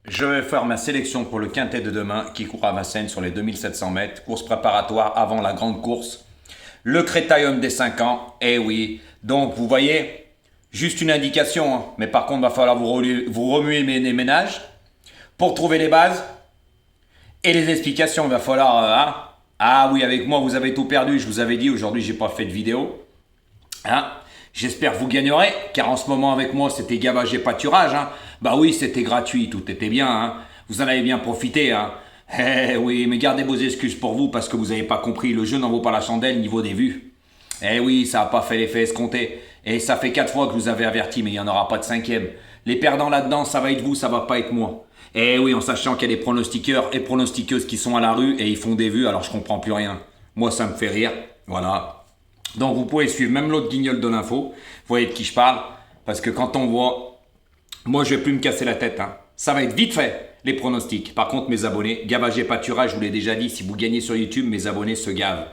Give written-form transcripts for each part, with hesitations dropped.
Je vais faire ma sélection pour le quintet de demain qui court à Vincennes sur les 2700 mètres. Course préparatoire avant la grande course. Le Crétaillum des 5 ans. Eh oui. Donc vous voyez, juste une indication. Hein. Mais par contre, il va falloir vous remuer les ménages pour trouver les bases. Et les explications, il va falloir... hein. Ah oui, avec moi, vous avez tout perdu. Je vous avais dit, aujourd'hui, j'ai pas fait de vidéo. Hein. J'espère que vous gagnerez, car en ce moment avec moi c'était gavage et pâturage. Hein. Bah oui, c'était gratuit, tout était bien. Hein. Vous en avez bien profité. Hein. Eh oui, mais gardez vos excuses pour vous parce que vous n'avez pas compris. Le jeu n'en vaut pas la chandelle niveau des vues. Eh oui, ça n'a pas fait l'effet escompté. Et ça fait 4 fois que je vous avais averti, mais il n'y en aura pas de 5e. Les perdants là-dedans, ça va être vous, ça va pas être moi. Eh oui, en sachant qu'il y a des pronostiqueurs et pronostiqueuses qui sont à la rue et ils font des vues, alors je comprends plus rien. Moi, ça me fait rire. Voilà. Donc vous pouvez suivre même l'autre guignol de l'info. Vous voyez de qui je parle. Parce que quand on voit... Moi, je vais plus me casser la tête. Hein. Ça va être vite fait, les pronostics. Par contre, mes abonnés, gavage et pâturage, je vous l'ai déjà dit, si vous gagnez sur YouTube, mes abonnés se gavent.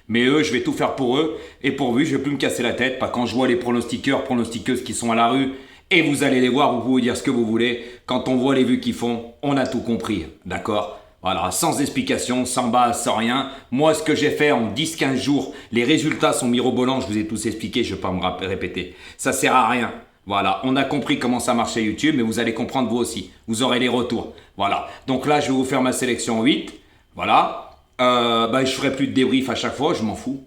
Mais eux, je vais tout faire pour eux. Et pourvu, je vais plus me casser la tête. Pas quand je vois les pronostiqueurs, pronostiqueuses qui sont à la rue. Et vous allez les voir, vous pouvez dire ce que vous voulez. Quand on voit les vues qu'ils font, on a tout compris. D'accord ? Voilà, sans explication, sans base, sans rien. Moi, ce que j'ai fait en 10-15 jours, les résultats sont mirobolants, je vous ai tous expliqué, je ne vais pas me répéter. Ça ne sert à rien. Voilà, on a compris comment ça marchait YouTube, mais vous allez comprendre vous aussi. Vous aurez les retours. Voilà, donc là, je vais vous faire ma sélection 8. Voilà. Je ferai plus de débrief à chaque fois, je m'en fous,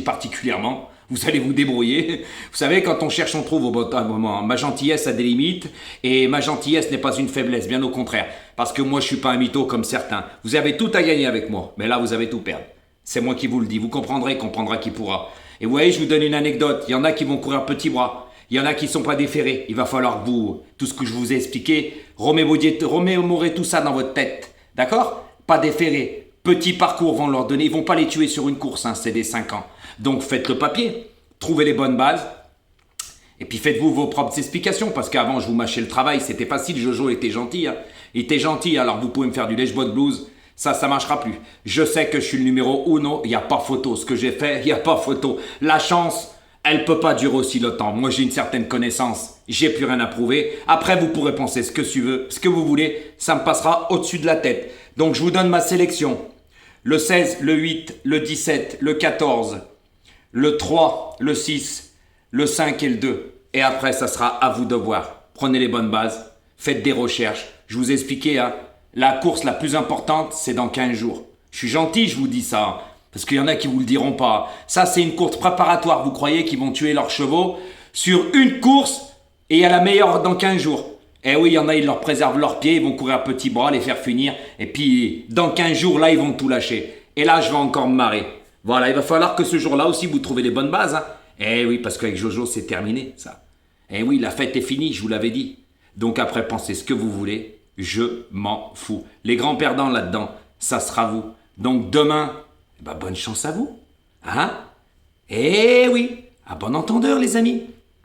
particulièrement. Vous allez vous débrouiller. Vous savez, quand on cherche, on trouve au bon moment. Ma gentillesse a des limites et ma gentillesse n'est pas une faiblesse, bien au contraire. Parce que moi, je suis pas un mytho comme certains. Vous avez tout à gagner avec moi, mais là, vous avez tout perdre. C'est moi qui vous le dis. Vous comprendrez, comprendra qui pourra. Et vous voyez, je vous donne une anecdote. Il y en a qui vont courir petit bras. Il y en a qui ne sont pas déférés. Il va falloir que vous, tout ce que je vous ai expliqué, remémorez tout ça dans votre tête. D'accord ? Pas déférés. Petit parcours vont leur donner. Ils vont pas les tuer sur une course, hein, c'est des 5 ans. Donc faites le papier, trouvez les bonnes bases, et puis faites-vous vos propres explications, parce qu'avant je vous mâchais le travail, c'était facile, Jojo était gentil. Hein. Il était gentil, alors vous pouvez me faire du lèche-botte blues, ça marchera plus. Je sais que je suis le numéro 1, il n'y a pas photo. Ce que j'ai fait, il n'y a pas photo. La chance, elle peut pas durer aussi longtemps. Moi j'ai une certaine connaissance, j'ai plus rien à prouver. Après vous pourrez penser ce que vous voulez, ça me passera au-dessus de la tête. Donc je vous donne ma sélection. Le 16, le 8, le 17, le 14, le 3, le 6, le 5 et le 2. Et après, ça sera à vous de voir. Prenez les bonnes bases, faites des recherches. Je vous ai expliqué, hein, la course la plus importante, c'est dans 15 jours. Je suis gentil, je vous dis ça, hein, parce qu'il y en a qui vous le diront pas. Ça, c'est une course préparatoire. Vous croyez qu'ils vont tuer leurs chevaux sur une course et à la meilleure dans 15 jours. Eh oui, il y en a, ils leur préservent leurs pieds, ils vont courir à petits bras, les faire finir. Et puis, dans 15 jours, là, ils vont tout lâcher. Et là, je vais encore me marrer. Voilà, il va falloir que ce jour-là aussi, vous trouvez les bonnes bases. Hein. Eh oui, parce qu'avec Jojo, c'est terminé, ça. Eh oui, la fête est finie, je vous l'avais dit. Donc après, pensez ce que vous voulez. Je m'en fous. Les grands perdants là-dedans, ça sera vous. Donc demain, bonne chance à vous. Hein? Eh oui, à bon entendeur, les amis.